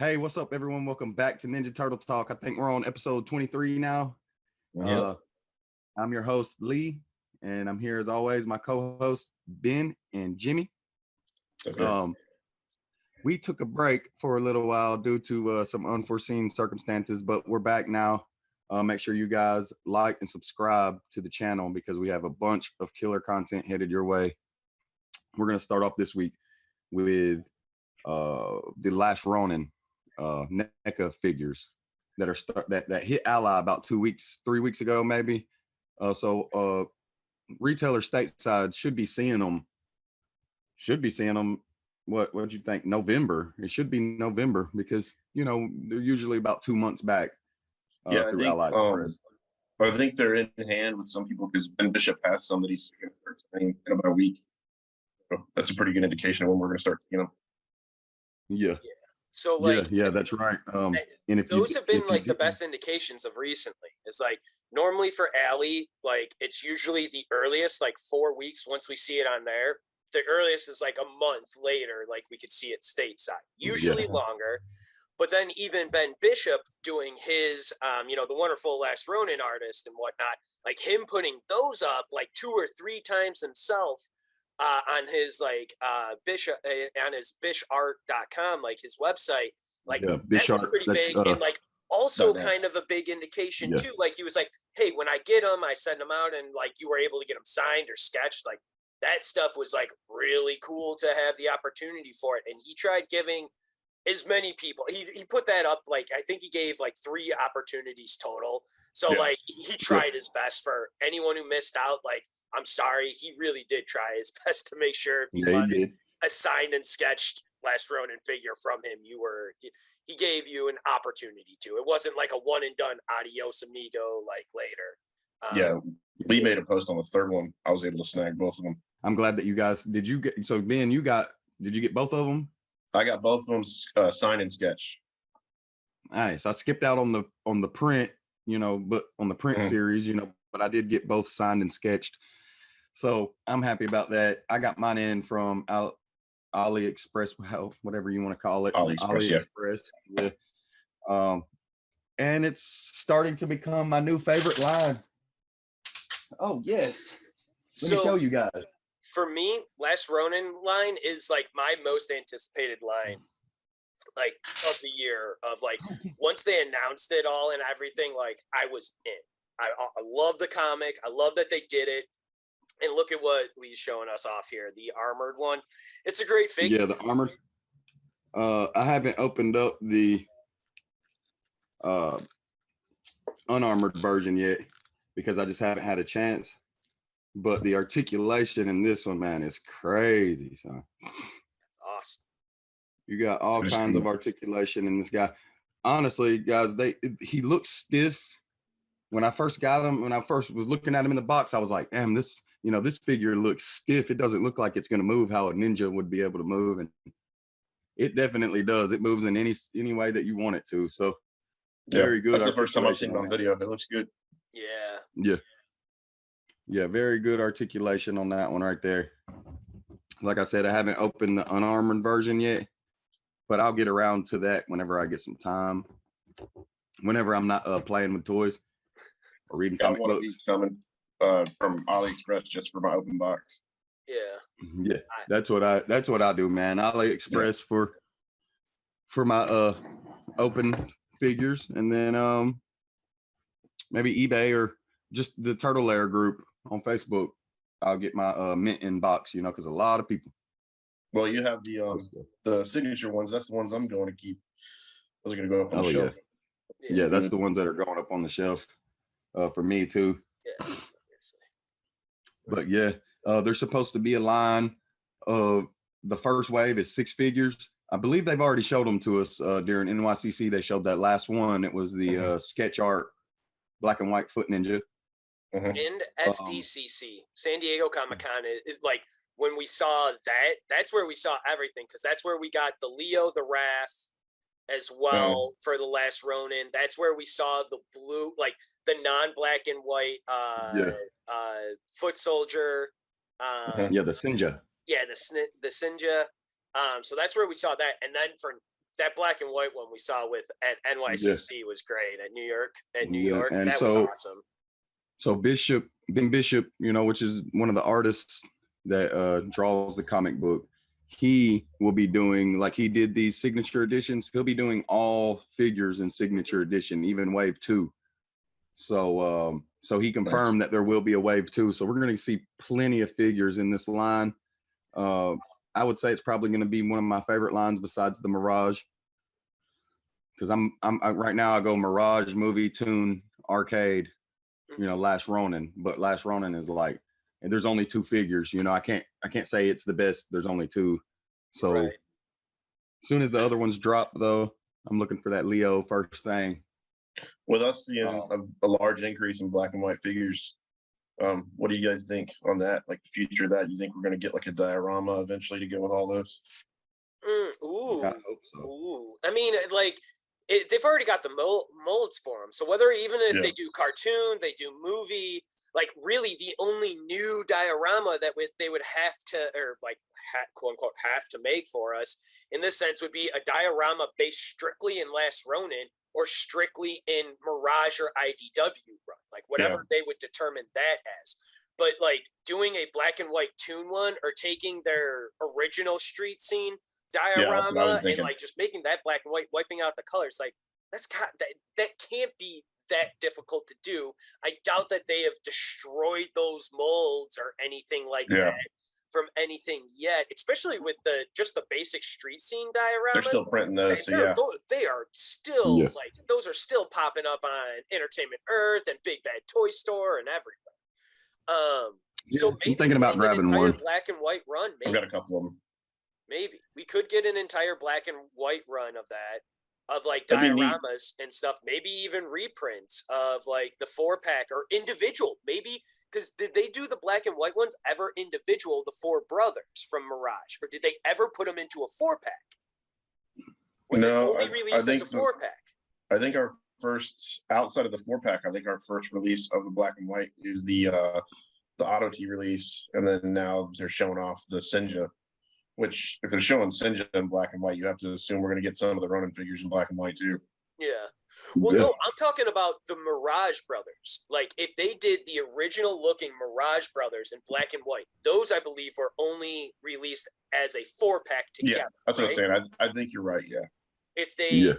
Hey, what's up, everyone? Welcome back to Ninja Turtle Talk. I think we're on episode 23 now. I'm your host, Lee, and I'm here as always, my co-hosts, Ben and Jimmy. Okay. We took a break for a little while due to some unforeseen circumstances, but we're back now. Make sure you guys like and subscribe to the channel because we have a bunch of killer content headed your way. We're going to start off this week with the Last Ronin Neca figures that are that hit Ally about 3 weeks ago, maybe. So retailer stateside should be seeing them. What'd you think? November. It should be November because they're usually about 2 months back. Through Ally Express. I think they're in hand with some people because Ben Bishop has some that he's in about a week. So that's a pretty good indication of when we're going to start seeing them. Yeah. So like, yeah, that's right. And if those have been like the best indications of recently. It's like normally for Ally, like it's usually the earliest, like 4 weeks once we see it on there. The earliest is like a month later, like we could see it stateside. Usually longer. But then even Ben Bishop doing his, the wonderful Last Ronin artist and whatnot, like him putting those up like 2 or 3 times himself. On his Bishop on his bishart.com, like his website, like that was pretty big, and like also kind of a big indication too. Like he was like, hey, when I get them, I send them out, and like you were able to get them signed or sketched. Like that stuff was like really cool to have the opportunity for it. And he tried giving as many people. He put that up, like I think he gave like 3 opportunities total. So like he tried his best for anyone who missed out. Like, I'm sorry, he really did try his best to make sure if you wanted a signed and sketched Last Ronin figure from him, he gave you an opportunity to. It wasn't like a one and done adios amigo like later. Lee made a post on the 3rd one. I was able to snag both of them. I'm glad that you guys did. You get Ben? Did you get both of them? I got both of them signed and sketched. Nice. I skipped out on the print, but on the print series, but I did get both signed and sketched. So I'm happy about that. I got mine in from AliExpress, whatever you want to call it. AliExpress. Yeah. And it's starting to become my new favorite line. Oh yes. Let me show you guys. For me, Last Ronin line is like my most anticipated line, like of the year. Of like once they announced it all and everything, like I was in. I love the comic. I love that they did it. And look at what Lee's showing us off here, the armored one. It's a great figure. Yeah, the armored. I haven't opened up the unarmored version yet because I just haven't had a chance. But the articulation in this one, man, is crazy, son. That's awesome. You got all kinds of articulation in this guy. Honestly, guys, he looks stiff. When I first got him, when I first was looking at him in the box, I was like, damn, this figure looks stiff. It doesn't look like it's going to move how a ninja would be able to move. And it definitely does. It moves in any way that you want it to. So very good. That's the first time I've seen it on video. It looks good. Yeah, very good articulation on that one right there. Like I said, I haven't opened the unarmored version yet, but I'll get around to that whenever I get some time. Whenever I'm not playing with toys. Or reading comic books. Of these coming from AliExpress just for my open box. Yeah, that's what I do, man. AliExpress for my open figures, and then maybe eBay or just the Turtle Lair group on Facebook. I'll get my mint in box, because a lot of people. Well, you have the signature ones. That's the ones I'm going to keep. Those are going to go up on the shelf. Yeah, that's the ones that are going up on the shelf. For me too. But there's supposed to be a line of the first wave is 6 figures. I believe they've already showed them to us during NYCC. They showed that last one. It was the sketch art black and white foot ninja. And SDCC, San Diego Comic-Con is like when we saw that's where we saw everything, because that's where we got the Leo the Wrath as well for the Last Ronin. That's where we saw the blue, like the non-black and white foot soldier. The Sinja. Yeah, the Sinja. So that's where we saw that. And then that black and white one we saw with at NYCC was great at New York. And that was awesome. So Ben Bishop, which is one of the artists that draws the comic book, he will be doing, like he did these signature editions, he'll be doing all figures in signature edition, even wave 2. So he confirmed that there will be a wave 2. So we're going to see plenty of figures in this line. I would say it's probably going to be one of my favorite lines besides the Mirage, because I'm right now I go Mirage, movie, tune, arcade, Last Ronin, but Last Ronin is like, and there's only 2 figures. I can't say it's the best. There's only 2. So as soon as the other ones drop, though, I'm looking for that Leo first thing. With us seeing a large increase in black and white figures, what do you guys think on that? Like the future of that? You think we're going to get like a diorama eventually to go with all those? Ooh, I hope so. ooh. I mean, like they've already got the molds for them. So whether even if they do cartoon, they do movie, like really the only new diorama that they would have to, or like quote unquote have to make for us in this sense would be a diorama based strictly in Last Ronin or strictly in Mirage or IDW run, like whatever they would determine that as. But like doing a black and white toon one or taking their original street scene diorama and like just making that black and white, wiping out the colors, like that can't be that difficult to do. I doubt that they have destroyed those molds or anything like that from anything yet, especially with the basic street scene dioramas. They're still printing those, they are still like those are still popping up on Entertainment Earth and Big Bad Toy Store and everywhere. So maybe I'm thinking about grabbing one black and white run. Maybe. I've got a couple of them. Maybe we could get an entire black and white run of that, of like dioramas and stuff. Maybe even reprints of like the 4-pack or individual. Maybe. Because did they do the black and white ones ever individual, the 4 brothers from Mirage? Or did they ever put them into a 4-pack? Was it only released as a 4-pack? I think our first, outside of the 4-pack, I think our first release of the black and white is the AutoT release. And then now they're showing off the Senja, which if they're showing Senja in black and white, you have to assume we're going to get some of the Ronin figures in black and white too. Yeah. Well, no, I'm talking about the Mirage Brothers. Like, if they did the original looking Mirage Brothers in black and white, those, I believe, were only released as a 4-pack together. Yeah, that's what I'm saying. I think you're right, If they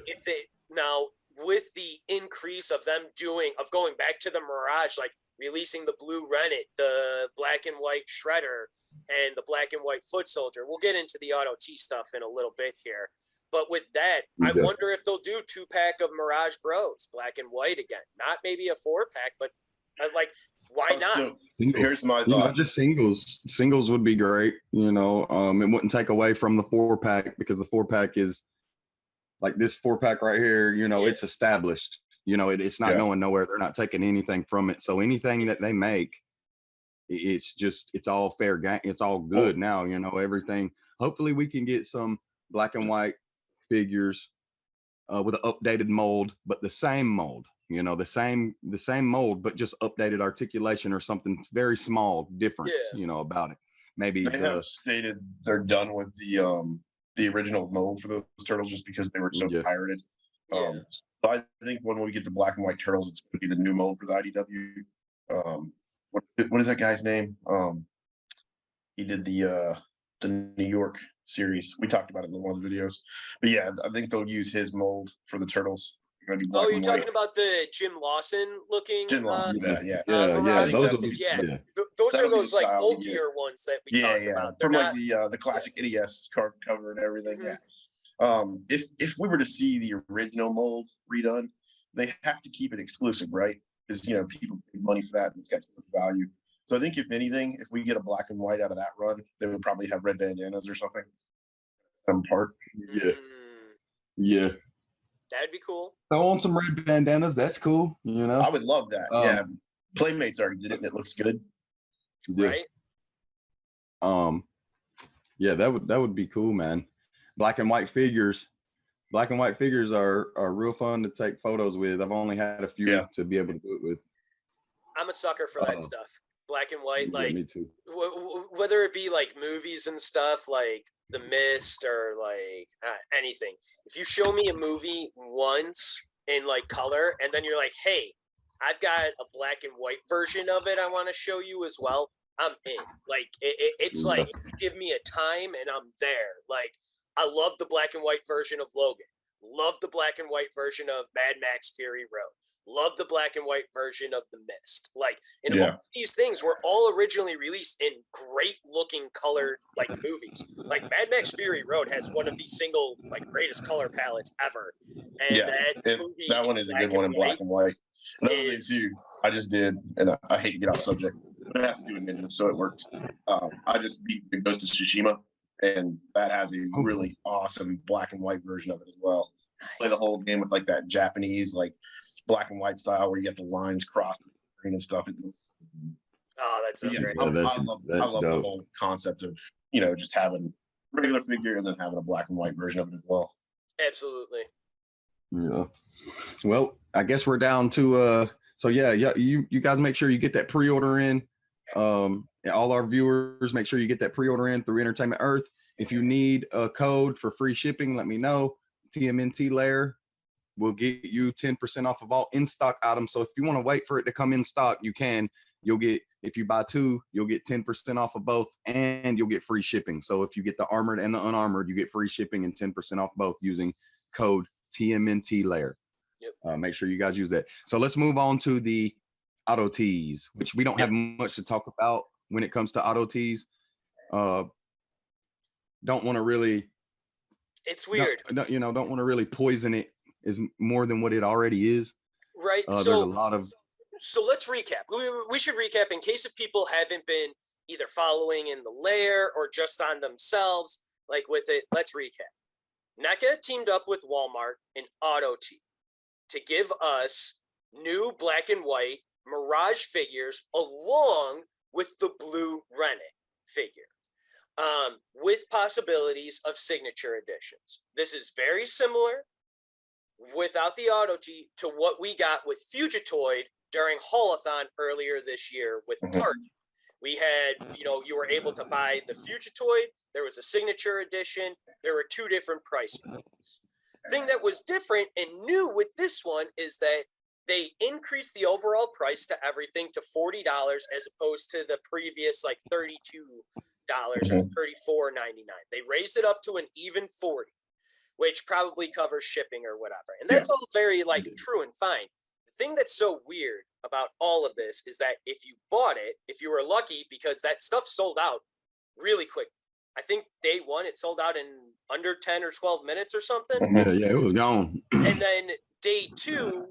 now, with the increase of them going back to the Mirage, like releasing the blue Rennet, the black and white Shredder, and the black and white Foot Soldier, we'll get into the AutoT stuff in a little bit here. But with that, I wonder if they'll do 2-pack of Mirage Bros, black and white again. Not maybe a 4-pack, but like, why not? So here's my thought. Just singles. Singles would be great. It wouldn't take away from the 4-pack, because the 4-pack is like this 4-pack right here. It's established. It's not going nowhere. They're not taking anything from it. So anything that they make, it's all fair game. It's all good now. Everything. Hopefully, we can get some black and white figures with an updated mold, but the same mold, the same mold, but just updated articulation or something very small difference, about it. Maybe they have stated they're done with the original mold for those turtles just because they were so pirated. So I think when we get the black and white turtles, it's going to be the new mold for the IDW. What is that guy's name? He did the New York series. We talked about it in one of the videos. But yeah, I think they'll use his mold for the turtles. You're talking about the Jim Lawson looking? Jim Lawson, Mirage those are those like bulkier ones that we talked about. They're from like the classic NES card cover and everything. If we were to see the original mold redone, they have to keep it exclusive, right? Because people pay money for that and it's got so much value. So I think if anything, if we get a black and white out of that run, they would probably have red bandanas or something. Some part. Yeah. That'd be cool. Throw on some red bandanas. That's cool. I would love that. Playmates already did it and it looks good. Right. That would be cool, man. Black and white figures. Black and white figures are real fun to take photos with. I've only had a few to be able to do it with. I'm a sucker for that stuff. Black and white, like me too. Whether it be like movies and stuff, like The Mist or like anything. If you show me a movie once in like color, and then you're like, hey, I've got a black and white version of it I want to show you as well, I'm in. Like it's like give me a time and I'm there. Like I love the black and white version of Logan. Love the black and white version of Mad Max Fury Road. Love the black and white version of The Mist. Like, and all these things were all originally released in great looking colored like movies. Like Mad Max Fury Road has one of the single like greatest color palettes ever. And that one is a good one in black and white. Another thing too, I just did, and I hate to get off subject, but it has to do with ninja, so it works. I just beat Ghost of Tsushima, and that has a really awesome black and white version of it as well. Nice. Play the whole game with like that Japanese like black and white style where you get the lines crossed and stuff. Oh, that's so great. I love the whole concept of, you know, just having a regular figure and then having a black and white version of it as well. Absolutely. Yeah. Well, I guess we're down to so you guys make sure you get that pre-order in. All our viewers, make sure you get that pre-order in through Entertainment Earth. If you need a code for free shipping, let me know. TMNT Lair will get you 10% off of all in-stock items. So if you want to wait for it to come in stock, you can. You'll get, if you buy two, you'll get 10% off of both, and you'll get free shipping. So if you get the armored and the unarmored, you get free shipping and 10% off both using code TMNT Lair. Yep. Make sure you guys use that. So let's move on to the AutoTs, which we don't have much to talk about when it comes to AutoTs. Don't want to really. It's weird. Don't want to really poison it is more than what it already is. Right. There's a lot of. So let's recap. We should recap in case if people haven't been either following in the lair or just on themselves, like with it. Let's recap. Neca teamed up with Walmart and AutoT to give us new black and white Mirage figures along with the blue Rennet figure, with possibilities of signature editions. This is very similar without the AutoT to what we got with Fugitoid during Haulathon earlier this year with Target. We had, you were able to buy the Fugitoid. There was a signature edition. There were two different price points. Thing that was different and new with this one is that they increased the overall price to everything to $40 as opposed to the previous like $32 or $34.99. They raised it up to an even $40, which probably covers shipping or whatever. And that's all very like true and fine. The thing that's so weird about all of this is that if you bought it, if you were lucky, because that stuff sold out really quick. I think day one, it sold out in under 10 or 12 minutes or something. Yeah, it was gone. And then day two,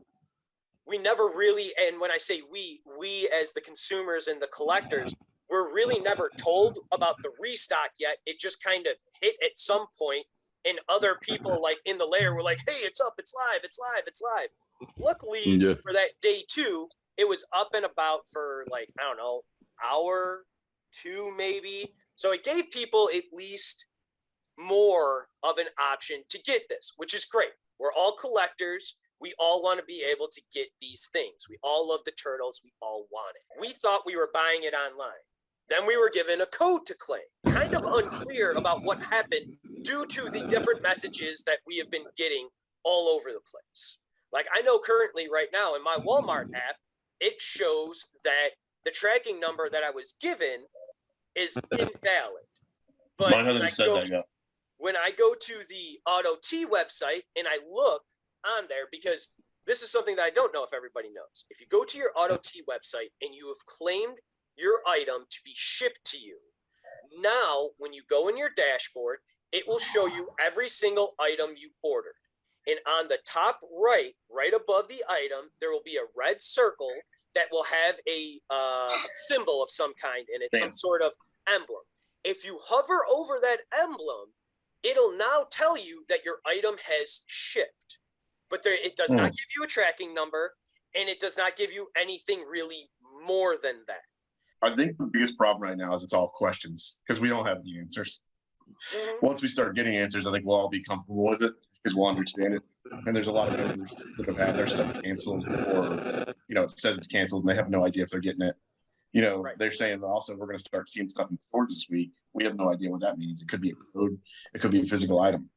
we never really, and when I say we as the consumers and the collectors, we're really never told about the restock yet. It just kind of hit at some point, and other people like in the lair were like, hey, it's up, it's live, it's live, it's live. Luckily for that day two, it was up and about for like, I don't know, hour, two maybe. So it gave people at least more of an option to get this, which is great. We're all collectors. We all want to be able to get these things. We all love the turtles. We all want it. We thought we were buying it online. Then we were given a code to claim. Kind of unclear about what happened due to the different messages that we have been getting all over the place. Like I know currently right now in my Walmart app, it shows that the tracking number that I was given is invalid. But mine hasn't said that yet. When I go to the AutoT website and I look on there, because this is something that I don't know if everybody knows. If you go to your AutoT website and you have claimed your item to be shipped to you, now when you go in your dashboard, it will show you every single item you ordered. And on the top right above the item, there will be a red circle that will have a symbol of some kind in it, some sort of emblem. If you hover over that emblem, it'll now tell you that your item has shipped. But it does not give you a tracking number, and it does not give you anything really more than that. I think the biggest problem right now is it's all questions because we don't have the answers. Once we start getting answers, I think we'll all be comfortable with it because we'll understand it. And there's a lot of members that have had their stuff canceled or, it says it's canceled and they have no idea if they're getting it. You know, they're saying also we're going to start seeing stuff in stores this week. We have no idea what that means. It could be a code. It could be a physical item.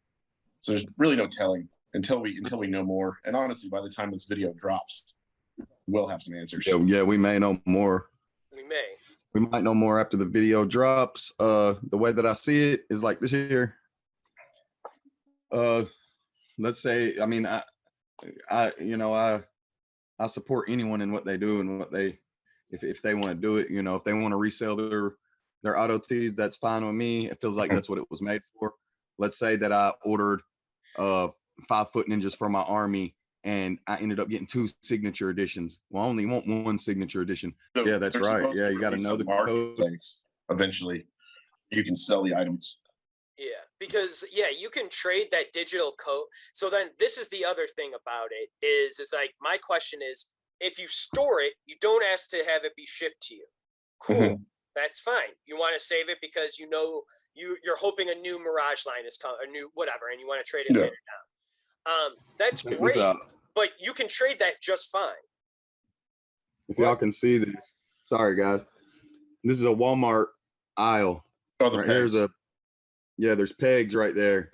So there's really no telling until we know more. And honestly, by the time this video drops, we'll have some answers. Yeah, we may know more. We might know more after the video drops. The way that I see it is like this here. Let's say, I mean, I support anyone in what they do and what they, if they want to do it, you know, if they want to resell their AutoTs, that's fine with me. It feels like that's what it was made for. Let's say that I ordered 5-foot ninjas for my army and I ended up getting 2 signature editions. Well, I only want 1 signature edition. So yeah, that's right. Yeah, you got to know the code. Eventually, you can sell the items. Yeah, because you can trade that digital code. So then this is the other thing about it is like, my question is, if you store it, you don't ask to have it be shipped to you. Cool. That's fine. You want to save it because you know you're hoping a new Mirage line is coming, a new whatever, and you want to trade it later down. That's great, but you can trade that just fine. If y'all can see this, sorry guys, this is a Walmart aisle. Right here's there's pegs right there,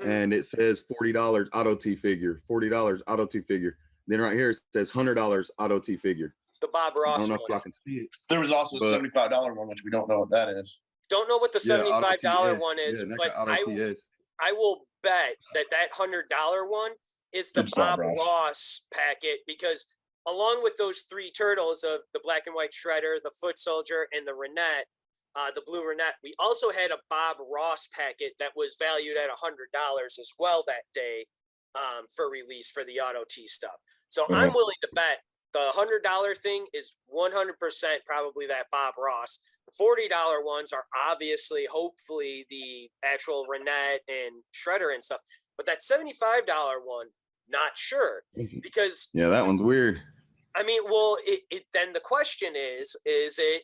and it says $40 AutoT figure, $40 AutoT figure. Then right here it says $100 AutoT figure. The Bob Ross. I don't know if y'all can see it. There was also a $75 one, which we don't know what that is. Don't know what the $75 one is, but I will bet that $100 one is the Bob Ross packet, because along with those 3 turtles of the black and white Shredder, the Foot Soldier, and the Renette, the blue Renette, we also had a Bob Ross packet that was valued at $100 as well that day for release for the AutoT stuff. So I'm willing to bet the $100 thing is 100% probably that Bob Ross. The $40 ones are obviously, hopefully, the actual Renette and Shredder and stuff. But that $75 one, not sure, because that one's weird. I mean, well, then the question is it,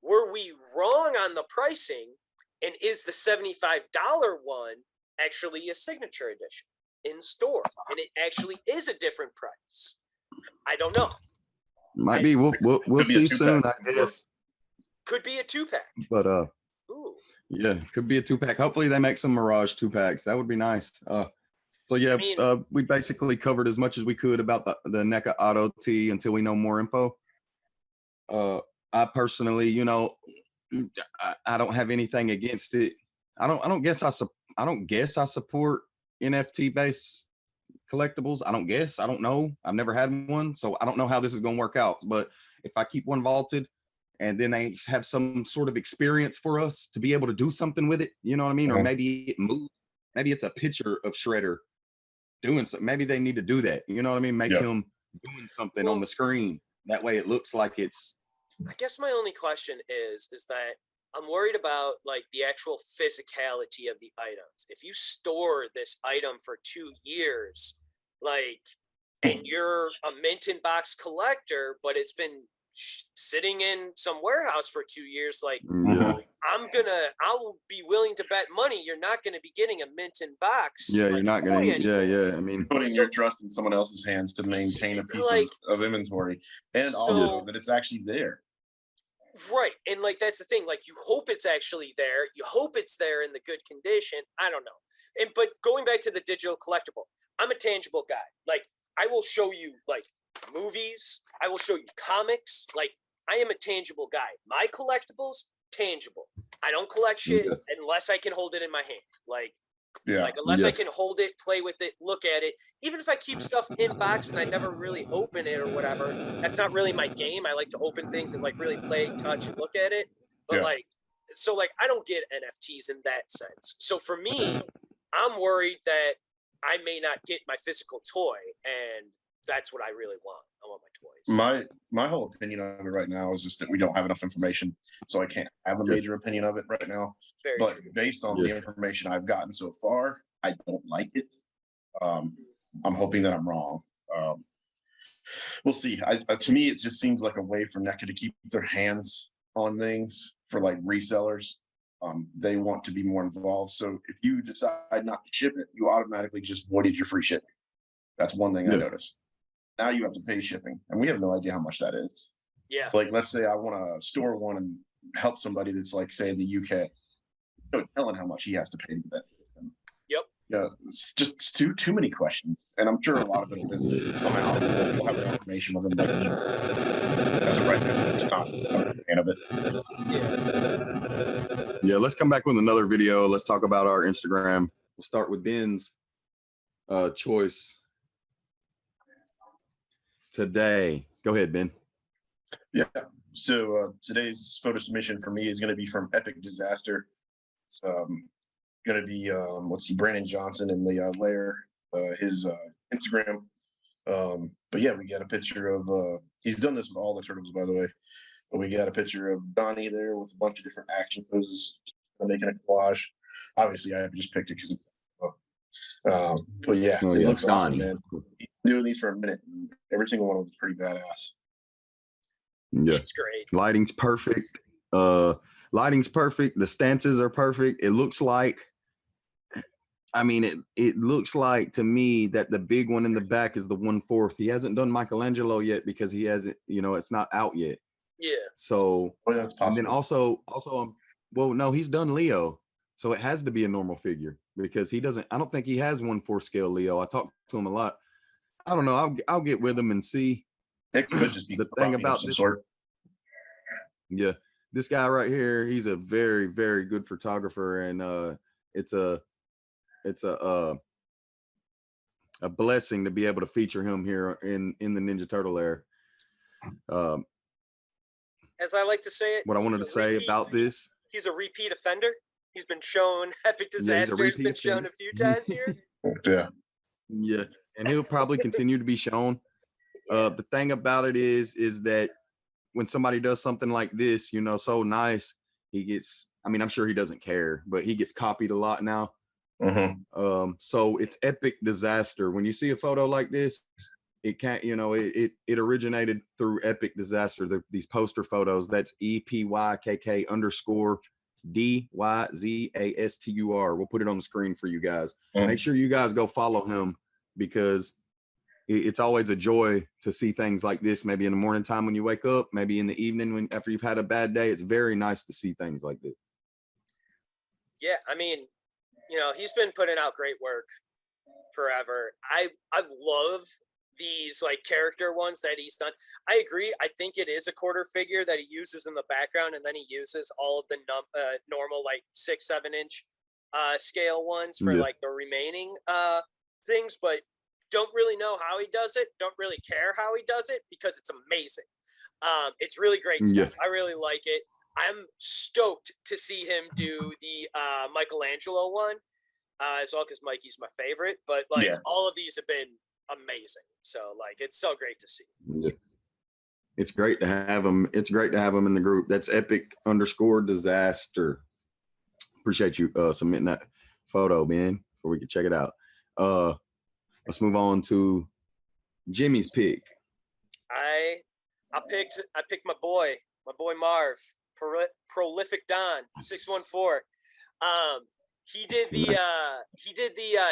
were we wrong on the pricing, and is the $75 one actually a signature edition in store, and it actually is a different price? I don't know. Might be. We'll see soon, I guess. Could be a 2-pack. But yeah, could be a 2-pack. Hopefully they make some Mirage 2-packs. That would be nice. So yeah, we basically covered as much as we could about the NECA AutoT until we know more info. I personally, you know, I don't have anything against it. I don't guess I support NFT based collectibles. I don't know. I've never had one, so I don't know how this is going to work out. But if I keep one vaulted and then they have some sort of experience for us to be able to do something with it, you know what I mean? Or maybe it moves. Maybe it's a picture of Shredder doing something. Maybe they need to do that. You know what I mean? Make him doing something on the screen. That way it looks like it's. I guess my only question is that I'm worried about like the actual physicality of the items. If you store this item for 2 years, like, and you're a mint in box collector, but it's been sitting in some warehouse for 2 years, like, I'll be willing to bet money you're not going to be getting a mint in box. Yeah, you're not going to. I mean, putting your trust in someone else's hands to maintain a piece of inventory, and also that it's actually there. Right. And like, that's the thing, like, you hope it's actually there. You hope it's there in the good condition. I don't know. But going back to the digital collectible, I'm a tangible guy. Like, I will show you like movies. I will show you comics. Like, I am a tangible guy. My collectibles, tangible. I don't collect shit unless I can hold it in my hand. Like, unless I can hold it, play with it, look at it. Even if I keep stuff in box and I never really open it or whatever, that's not really my game. I like to open things and like really play, touch, and look at it. But like, so like, I don't get NFTs in that sense. So for me, I'm worried that I may not get my physical toy, and that's what I really want. I want my toys. My whole opinion of it right now is just that we don't have enough information, so I can't have a major opinion of it right now. But based on the information I've gotten so far, I don't like it. I'm hoping that I'm wrong. We'll see. To me, it just seems like a way for NECA to keep their hands on things for like resellers. They want to be more involved. So if you decide not to ship it, you automatically just voided your free shipping. That's one thing I noticed. Now you have to pay shipping, and we have no idea how much that is. Yeah. Like, let's say I want to store one and help somebody that's like, say, in the UK. No telling how much he has to pay to do that. Yep. Yeah, it's just too many questions, and I'm sure a lot of it will come out. We'll have more information on them. Like, as of right now, it's not a fan of it. Yeah, let's come back with another video. Let's talk about our Instagram. We'll start with Ben's choice today. Go ahead, Ben. Yeah. So today's photo submission for me is going to be from Epic Disaster. It's going to be Brandon Johnson and the layer his Instagram. But yeah, we got a picture of he's done this with all the turtles, by the way. But we got a picture of Donnie there with a bunch of different action poses, making a collage. Obviously, I just picked it because. But yeah, it looks awesome, man. He's doing these for a minute, and every single one of them is pretty badass. Yeah, it's great. Lighting's perfect. Lighting's perfect. The stances are perfect. It looks like, I mean, it looks like to me that the big one in the back is the 1/4. He hasn't done Michelangelo yet because he hasn't, it's not out yet. Yeah. So, that's possible. And then also, well, no, he's done Leo, so it has to be a normal figure because he doesn't. I don't think he has 1/4 scale Leo. I talked to him a lot. I don't know. I'll get with him and see. It could just be the thing about some this. Sort. Yeah, this guy right here, he's a very, very good photographer, and it's a blessing to be able to feature him here in the Ninja Turtle era. As I like to say it, what I wanted to say about this, he's a repeat offender. He's been shown Epic Disaster. He's been shown a few times here. Yeah, and he'll probably continue to be shown. The thing about it is that when somebody does something like this, so nice, he gets. I mean, I'm sure he doesn't care, but he gets copied a lot now. So it's Epic Disaster. When you see a photo like this, it can't, it originated through Epic Disaster. These poster photos. That's EPYKK_DYZASTUR. We'll put it on the screen for you guys. Make sure you guys go follow him because it's always a joy to see things like this. Maybe in the morning time when you wake up, maybe in the evening after you've had a bad day. It's very nice to see things like this. Yeah, I mean, he's been putting out great work forever. I love these like character ones that he's done. I agree. I think it is a quarter figure that he uses in the background, and then he uses all of the normal like 6-7 inch scale ones for like the remaining things, but don't really know how he does it. Don't really care how he does it because it's amazing. It's really great stuff. I really like it. I'm stoked to see him do the Michelangelo one as well, because Mikey's my favorite. But like all of these have been amazing. So like it's so great to see. Yeah. It's great to have him. It's great to have him in the group. That's Epic_Disaster. Appreciate you submitting that photo, Ben, before we can check it out. Let's move on to Jimmy's pick. I picked my boy Marv, Prolific Don 614. He did the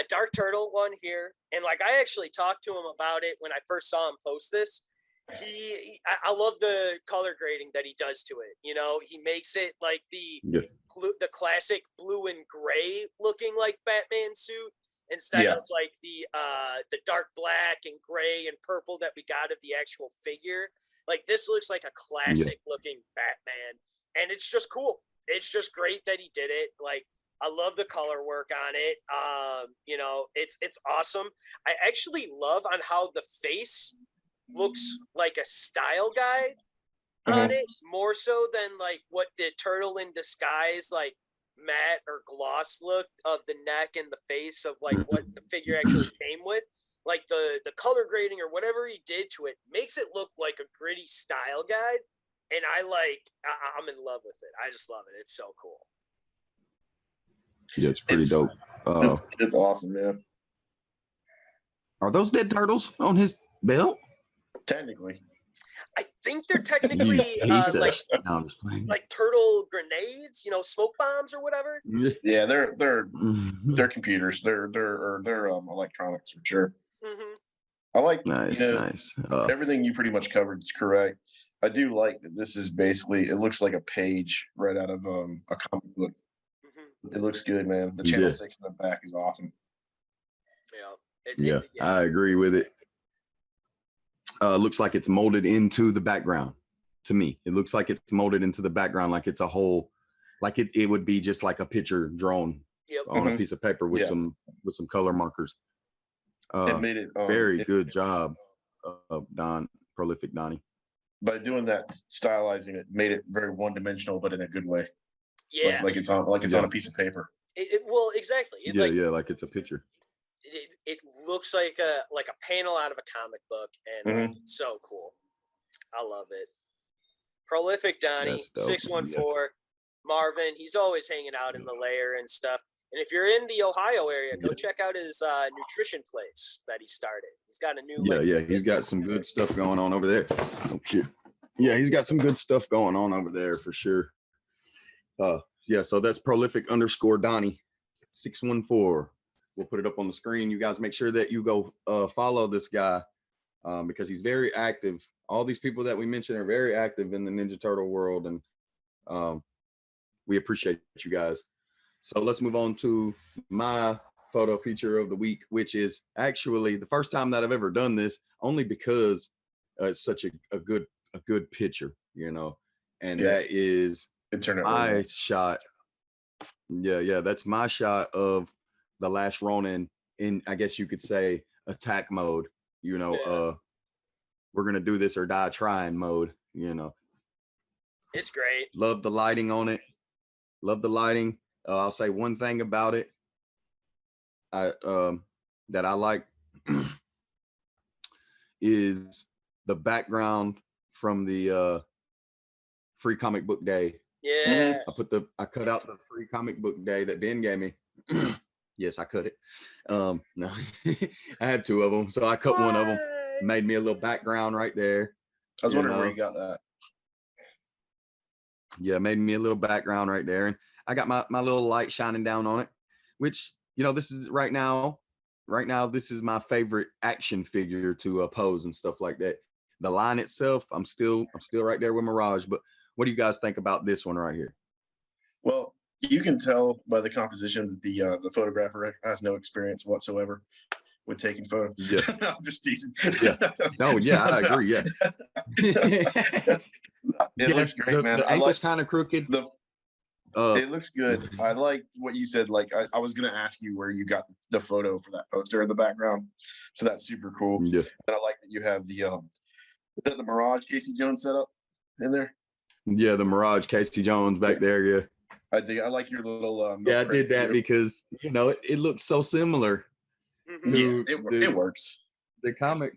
Dark Turtle one here, and like I actually talked to him about it when I first saw him post this. I love the color grading that he does to it. He makes it like the classic blue and gray looking like Batman suit instead of like the dark black and gray and purple that we got of the actual figure. Like this looks like a classic looking Batman, and it's just cool. It's just great that he did it. Like I love the color work on it. It's awesome. I actually love on how the face looks like a style guide on it, more so than like what the Turtle in Disguise like matte or gloss look of the neck and the face of like what the figure actually came with. Like the color grading or whatever he did to it makes it look like a gritty style guide, and I'm in love with it. I just love it. It's so cool. Yeah, it's pretty dope. It's awesome, man. Are those dead turtles on his belt? Technically, I think they're technically like turtle grenades, smoke bombs or whatever. Yeah, they're computers. They're electronics for sure. I like nice. Everything you pretty much covered is correct. I do like that this is basically, it looks like a page right out of a comic book. It looks good, man. The channel 6 in the back is awesome. Yeah. I agree with it. Looks like it's molded into the background. To me, it looks like it's molded into the background, like it's a whole, like it would be just like a picture drawn on a piece of paper with some color markers. It made it very good job of Prolific Donnie. By doing that, stylizing it made it very one-dimensional, but in a good way. Yeah, like it's on a piece of paper. Well, exactly. Like it's a picture. It looks like a panel out of a comic book, and it's so cool. I love it. Prolific Donnie, 614. Marvin, he's always hanging out in the lair and stuff. And if you're in the Ohio area, go check out his nutrition place that he started. He's got a new he's got some good stuff going on over there. Oh shit. Yeah, he's got some good stuff going on over there for sure. So that's Prolific _ Donnie 614. We'll put it up on the screen. You guys make sure that you go follow this guy because he's very active. All these people that we mentioned are very active in the Ninja Turtle world, and we appreciate you guys. So let's move on to my photo feature of the week, which is actually the first time that I've ever done this, only because it's such a good picture, and that is my shot. That's my shot of the Last Ronin in, I guess you could say, attack mode. We're gonna do this or die trying mode. It's great. Love the lighting on it. Love the lighting. I'll say one thing about it that I like is the background from the free comic book day. Yeah. I cut out the free comic book day that Ben gave me. Yes, I cut it. No, I had 2 of them, so I cut one of them. Made me a little background right there. I was wondering where you got that. Yeah, made me a little background right there, and I got my little light shining down on it, which this is right now this is my favorite action figure to pose and stuff like that. The line itself, I'm still right there with Mirage, but what do you guys think about this one right here? Well, you can tell by the composition that the photographer has no experience whatsoever with taking photos. Yeah. No, I'm just teasing. Yeah. No, yeah, I agree. Yeah. It looks great, man. The ankle's kind of crooked. It looks good. I like what you said. Like I was gonna ask you where you got the photo for that poster in the background. So that's super cool. Yeah. And I like that you have the Mirage Casey Jones setup in there. Yeah, the Mirage Casey Jones back there. Yeah. I like your little I did that because it looks so similar. It works. The comic.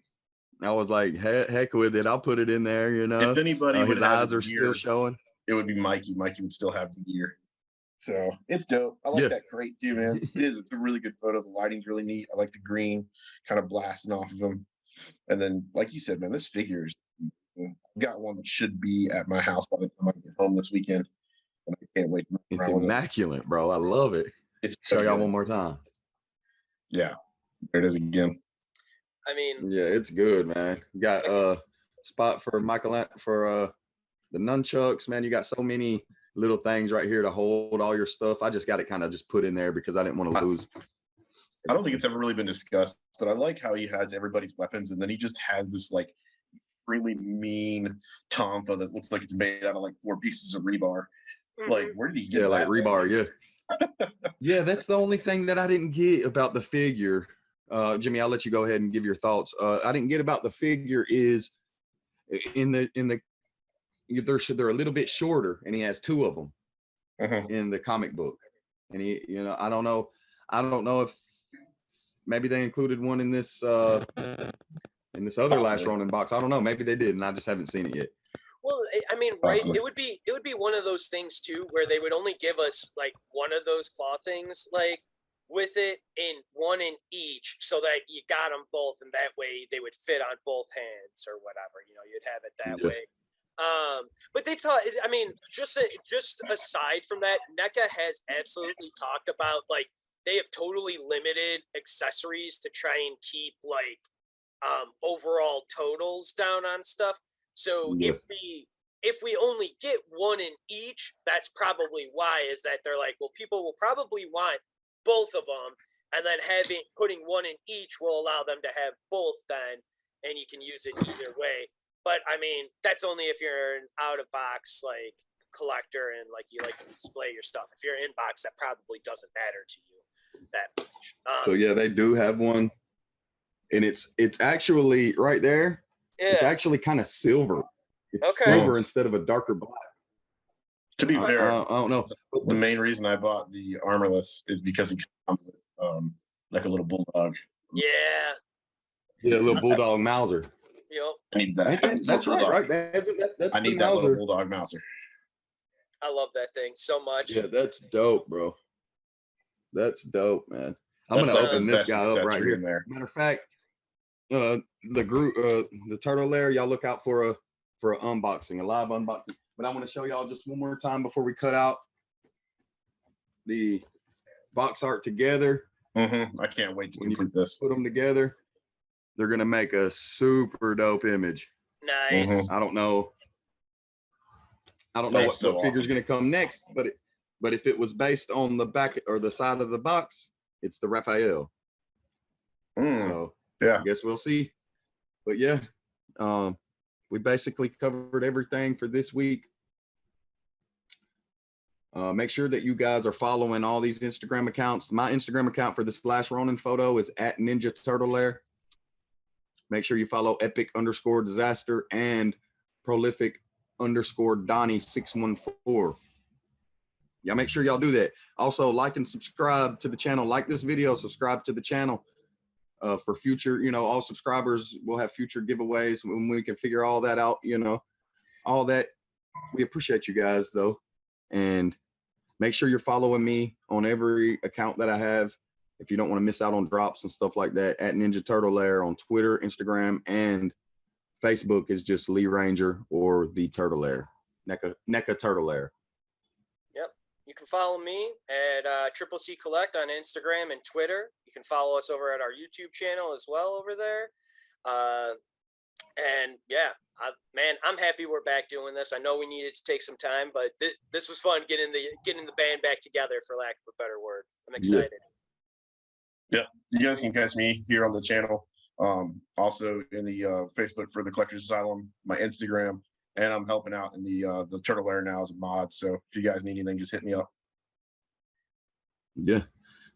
I was like, heck with it. I'll put it in there. If anybody his eyes are still showing. It would be Mikey. Mikey would still have the gear. So it's dope. I like that crate too, man. It's a really good photo. The lighting's really neat. I like the green kind of blasting off of him. And then, like you said, man, this figure is, I've got one that should be at my house by the time I get home this weekend. And I can't wait. It's immaculate, bro. I love it. Show y'all one more time. Yeah. There it is again. I mean, yeah, it's good, man. You got a spot for the nunchucks, man. You got so many little things right here to hold all your stuff. I just got it kind of just put in there because I didn't want to lose. I don't think it's ever really been discussed, but I like how he has everybody's weapons, and then he just has this like really mean tonfa that looks like it's made out of like 4 pieces of rebar. Like, where did he get that? Like rebar, yeah. That's the only thing that I didn't get about the figure. Jimmy, I'll let you go ahead and give your thoughts. I didn't get about the figure is they're a little bit shorter, and he has 2 of them in the comic book. And he, I don't know if maybe they included one in this other Last Ronin box. I don't know. Maybe they did, and I just haven't seen it yet. Well, I mean, right? It would be one of those things too, where they would only give us like one of those claw things, like with it in one in each, so that you got them both, and that way they would fit on both hands or whatever. You'd have it that way. But they thought, I mean, just aside from that, NECA has absolutely talked about like they have totally limited accessories to try and keep like overall totals down on stuff. So Yes. if we only get one in each, that's probably why, is that they're like, well, people will probably want both of them, and then putting one in each will allow them to have both then, and you can use it either way. But I mean, that's only if you're an out of box like collector and like you like to display your stuff. If you're in box, that probably doesn't matter to you that much. So yeah, they do have one, and it's actually right there. Yeah. It's actually kind of silver. It's Okay. silver instead of a darker black. To be fair, I don't know. the main reason I bought the armorless is because it comes with like a little bulldog. Yeah. Yeah, a little bulldog Mauser. Yep. I need that. That's right, right? That's I need that little bulldog Mauser. I love that thing so much. Yeah, that's dope, bro. That's dope, man. I'm That's gonna like open the this best guy up right accessory here. in there. Matter of fact, the group, the turtle lair, y'all look out for a unboxing, a live unboxing. But I want to show y'all just one more time before we cut out the box art together. I can't wait to complete this. Put them together, they're gonna make a super dope image. Nice. I don't know That's what so figure's awesome. gonna come next, but if it was based on the back or the side of the box, it's the Raphael. So Yeah, I guess we'll see. But yeah, we basically covered everything for this week. Make sure that you guys are following all these Instagram accounts. My Instagram account for this Last Ronin photo is at Ninja Turtle Lair. Make sure you follow epic_disaster and prolific_Donnie614. Yeah, make sure y'all do that. Also, like and subscribe to the channel. Like this video, subscribe to the channel. For future, all subscribers will have future giveaways when we can figure all that out, all that. We appreciate you guys though. And make sure you're following me on every account that I have. If you don't want to miss out on drops and stuff like that, at Ninja Turtle Lair on Twitter, Instagram, and Facebook is just Lee Ranger or the Turtle Lair, Neca Turtle Lair. Yep. You can follow me at Triple C Collect on Instagram and Twitter. You can follow us over at our YouTube channel as well over there. And yeah, man, I'm happy we're back doing this. I know we needed to take some time, but this was fun getting the band back together, for lack of a better word. I'm excited. Yeah, you guys can catch me here on the channel. Also in the Facebook for the Collectors Asylum, my Instagram, and I'm helping out in the Turtle Lair now as a mod. So if you guys need anything, just hit me up. Yeah,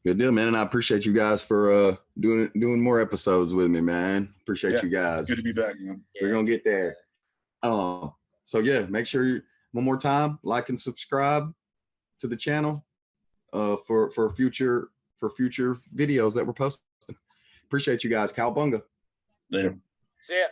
good deal, man. And I appreciate you guys for doing more episodes with me, man. Appreciate you guys. Good to be back, man. We're gonna get there. So yeah, make sure you one more time like and subscribe to the channel for future videos that we're posting. Appreciate you guys. Cowabunga. Later. See ya.